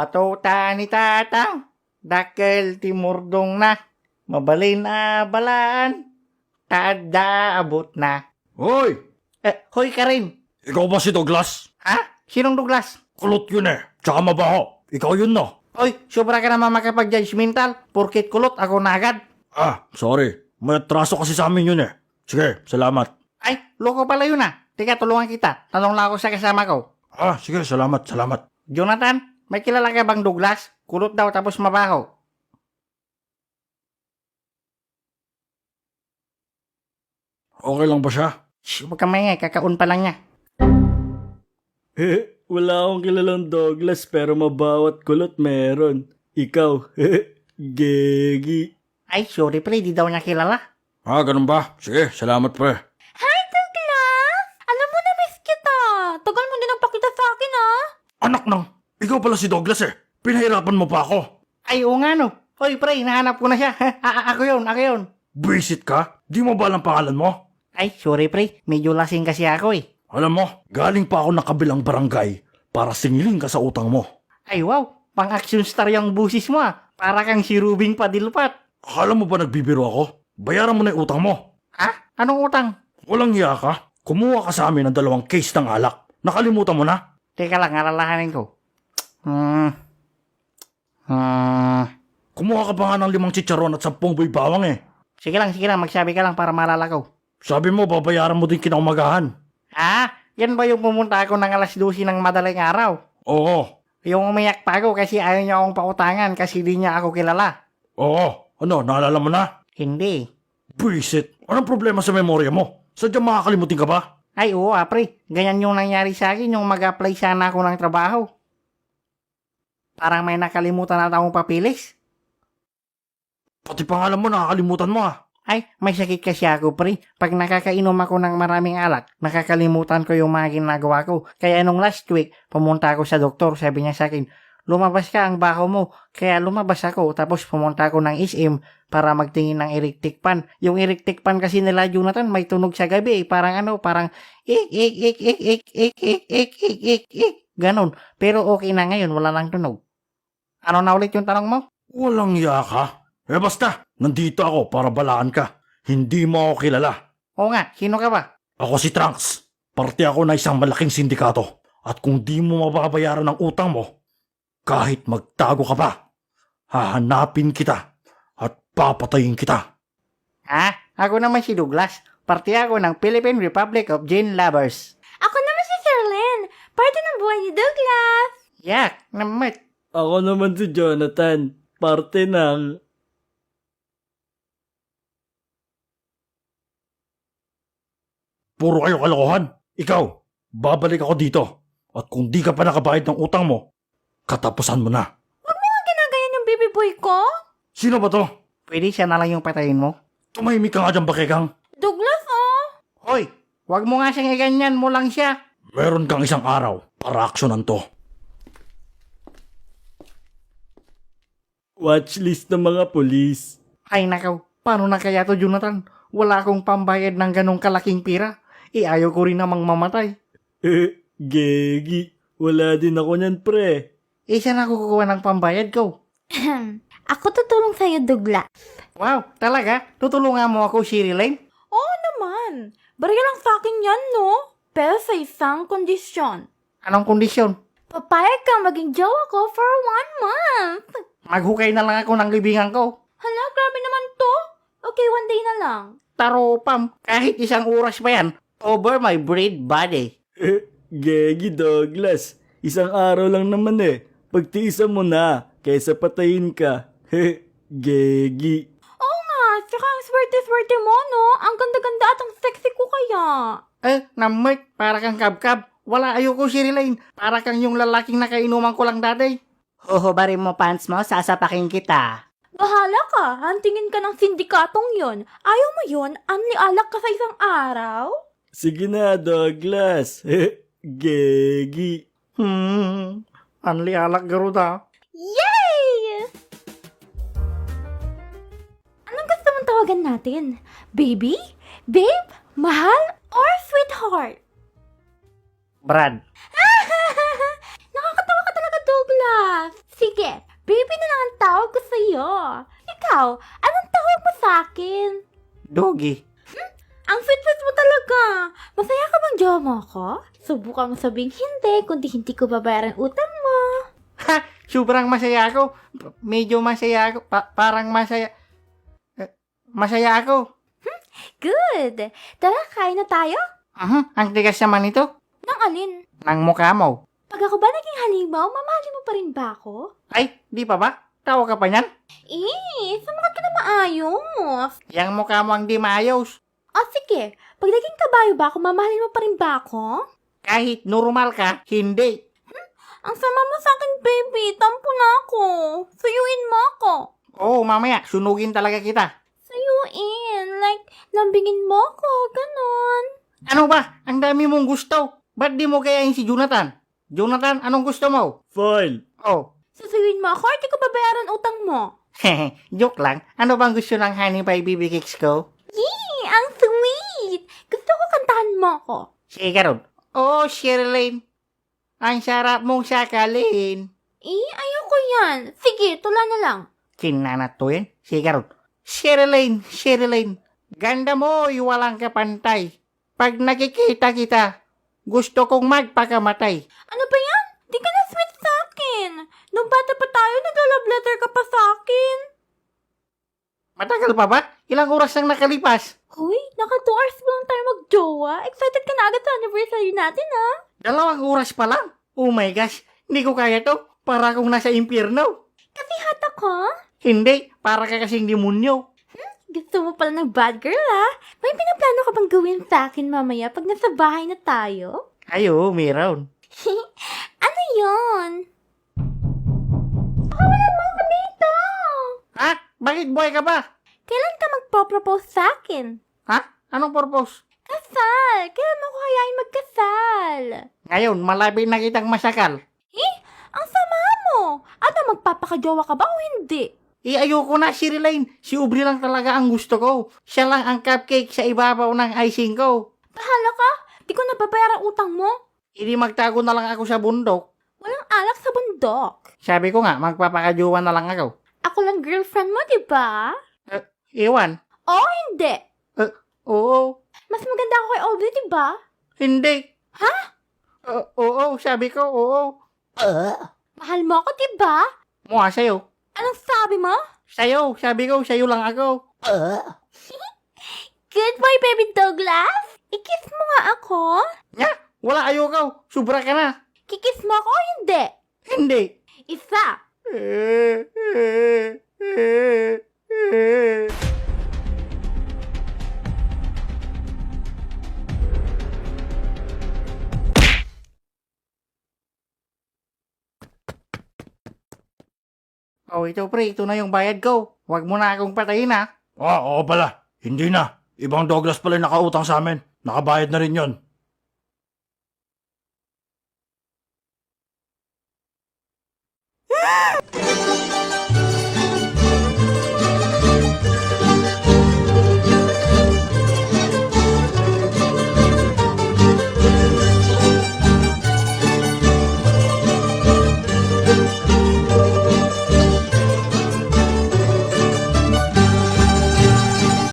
Patuta ni tatang, dakkel timurdong na, mabalin na balaan, tada abot na. Hoy! Hoy ka rin. Ikaw ba si Douglas? Ha? Sinong Douglas? Kulot yun eh. Tsaka mabaho. Ikaw yun no. Hoy, sobra ka naman makapag-judgmental. Porkit kulot, ako na agad. Sorry. May atraso kasi sa amin yun eh. Sige, salamat. Ay, loko pala yun ah. Teka, tulungan kita. Tanong lang ako sa kasama ko. Sige, salamat. Jonathan, may kilala ka bang Douglas? Kulot daw tapos mabaho. Okay lang ba siya? Shh, huwag kang maingay, kakaun pa lang niya. Wala akong kilalang Douglas pero mabawat kulot meron. Ikaw, Gegi. Ay, sorry pre, di daw niya kilala. Ganun ba? Sige, salamat pre. Hi, Douglas! Alam mo na miss kita. Tagal mo din nagpakita sa akin, ah. Anak nang, ikaw pala si Douglas eh. Pinahirapan mo pa ako. Ay, oo nga no. Hoy pre, nahanap ko na siya. Ako yun. Visit ka? Di mo ba alam pangalan mo? Ay, sorry pre, medyo lasing kasi ako eh. Alam mo, galing pa ako ng kabilang barangay para singilin ka sa utang mo. Ay wow, pang-action star yung busis mo ah. Para kang si Rubing Padilpat. Akala mo ba nagbibiro ako? Bayaran mo na yung utang mo. Ha? Anong utang? Walang hiya ka. Kumuha ka sa amin ng 2 case ng alak. Nakalimutan mo na? Teka lang, alalahanin ko. Kumuha ka pa nga ng 5 chicharon at 10 buy bawang eh. Sige lang, magsabi ka lang para malala ko. Sabi mo, babayaran mo din kinaumagahan. Yan ba yung pumunta ako ng alas 12 ng madaling araw? Oo. Yung umiyak pa ako kasi ayaw niya akong pautangan kasi di niya ako kilala. Oo. Ano, naalala mo na? Hindi. Buisit. Anong problema sa memorya mo? Sadyang makakalimutin ka ba? Ay oo pre, ganyan yung nangyari sa akin yung mag-apply sana ako ng trabaho. Parang may nakalimutan na akong papilis. Pati pangalan mo, nakakalimutan mo Ay, may sakit kasi ako pre. Pag nakakainom ako ng maraming alak, nakakalimutan ko yung mga ginagawa ko. Kaya nung last week, pumunta ako sa doktor. Sabi niya sa akin, lumabas ka ang baho mo. Kaya lumabas ako. Tapos pumunta ako ng SM para magtingin ng electric fan. Yung electric fan kasi nila Jonathan may tunog sa gabi. Parang ganon. Pero okay na ngayon, wala nang tunog. Ano na ulit yung tanong mo? Walang iya ka. Basta, nandito ako para balaan ka. Hindi mo ako kilala. Oo nga, sino ka ba? Ako si Trunks. Parte ako na isang malaking sindikato. At kung di mo mababayaran ang utang mo, kahit magtago ka pa, hahanapin kita at papatayin kita. Ako naman si Douglas. Parte ako ng Philippine Republic of Gin Lovers. Ako naman si Sherlyn. Parte ng buhay ni Douglas. Yak, namat. Ako naman si Jonathan. Parte ng... Puro kayo kalokohan. Ikaw, babalik ako dito. At kung di ka pa nakabayad ng utang mo, katapusan mo na. Huwag mo nga ginagayan yung baby boy ko. Sino ba to? Pwede siya na lang yung patayin mo? Tumahimik ka nga dyan, Bakekang. Douglas, oh. Hoy, wag mo nga siyang iganyan mo lang siya. Meron kang isang araw para aksyonan to. Watchlist ng mga polis. Ay nakaw, paano na kaya to Jonathan? Wala akong pambayad ng ganong kalaking pira. Ayaw ko rin namang mamatay. Gegi. Wala din ako niyan, pre. Saan ako kukuha ng pambayad ko? Ako tutulong sa'yo, Douglas. Wow, talaga? Tutulungan mo ako, Shirley? Oo naman. Barya lang sa akin yan, no? Pero sa isang kondisyon. Anong kondisyon? Papayag kang maging jowa ko for 1 month. Maghukay na lang ako ng libingan ko. Hala, grabe naman to. Okay, 1 day na lang. Taropam, kahit 1 oras pa yan, over my breed body. Gegi, Douglas. Isang araw lang naman eh. Pagtiisan mo na, kaysa patayin ka. Gegi. Oo nga, tsaka ang swerte-swerte mo, no? Ang ganda-ganda at ang sexy ko kaya. Namit, para kang kabkab. Wala ayoko, Shirley. Para kang yung lalaking nakainuman ko lang dati. Huhubarin mo pants mo, sasapakin kita. Bahala ka, hantingin ka ng sindikatong yon. Ayaw mo yon, anli-alak ka sa isang araw? Sige na, Douglas. Gegi. Anli alak garuda. Yay! Anong gusto mong tawagan natin? Baby? Babe? Mahal? Or sweetheart? Brad. Nakakatawa ka talaga, Douglas. Sige, baby na lang ang tawag ko sa'yo. Ikaw, anong tawag mo sa akin? Doggy. Ang sweet-sweet mo talaga. Masaya ka bang jowa mo ako? Subukan mo sabing hindi, kundi hindi ko babayaran utang mo. Ha! Sobrang masaya ako. Medyo masaya ako. Parang masaya. Masaya ako. Good. Tara, kain na tayo? Ang tigas naman ito. Nang alin? Ng mukha mo. Pag ako ba naging halimaw, mamahalin mo pa rin ba ako? Ay, di pa ba? Tawa ka pa niyan? Sumagot ka na maayos. Yang mukha mo ang di maayos. O sige, pag naging kabayo ba ako, mamahalin mo pa rin ba ako? Kahit normal ka, hindi. Ang sama mo sa akin, baby. Tampo na ako. Suyuin mo ako. Oo, mamaya, sunugin talaga kita. Suyuin. Like, lambingin mo ako. Ganon. Ano ba? Ang dami mong gusto. Ba't di mo kayain si Jonathan? Jonathan, anong gusto mo? Fine. Oh, Susuyuin mo ako or di ko babayaran utang mo? hehe, joke lang. Ano bang gusto ng honey pie BB cakes ko? Yee! Ang sweet! Gusto ko kantahan mo ako. Sige ka ron. Oh, Sherilyn. Ang sarap mong sakalin. Ayoko yan. Sige, tula na lang. Kinanat to yan. Sige ka ron. Sherilyn, Sherilyn. Ganda mo, walang kapantay. Pag nakikita kita, gusto kong magpakamatay. Ano ba yan? Di ka na sweet sa akin. Nung bata pa tayo, nag-love letter ka pa sa akin. Matagal pa ba? Ilang oras nang nakalipas? Hoy, naka 2 hours pa lang tayo mag-jowa. Excited ka na agad sa anniversary natin, ha? 2 oras pa lang. Oh my gosh, hindi ko kaya to. Para akong nasa impyerno. Kasi hot ako? Hindi, para ka kasing demonyo. Gusto mo pala ng bad girl, ha? May pinaplano ka bang gawin sa akin mamaya pag nasa bahay na tayo? Ayo, meron. Ano yon? Wala mo ako dito! Ha? Bakit buhay ka ba? Kailan ka magpo-propose sa akin? Ha? Anong purpose? Kasal! Kailan mo ko hayain magkasal? Ngayon, malapit na kitang masakal. Ang sama mo! Ano, magpapakajowa ka ba o hindi? Ayoko na, Sherilyn. Si Aubrey lang talaga ang gusto ko. Siya lang ang cupcake sa ibabaw ng icing ko. Bahala ka! Di ko nababayaran utang mo. Hindi magtago na lang ako sa bundok. Walang alak sa bundok. Sabi ko nga, magpapakajuwa na lang ako. Ako lang girlfriend mo, di ba? Iwan. Oo, hindi. Oo. Mas maganda ako kay Aubrey, di ba? Hindi. Ha? Oo, sabi ko, oo. Mahal mo ako, di ba? Mukha sa'yo. Anong sabi mo? Sa'yo, sabi ko, sa'yo lang ako. Good boy, baby Douglas. I-kiss mo nga ako. Nya, wala ayoko. Sobra ka na. Kikiss mo ako o hindi? Hindi. Isa. Oh, ito pre, ito na yung bayad ko. Huwag mo na akong patayin ha. Oo pala. Hindi na. Ibang Douglas pala yung nakautang sa amin. Nakabayad na rin yon.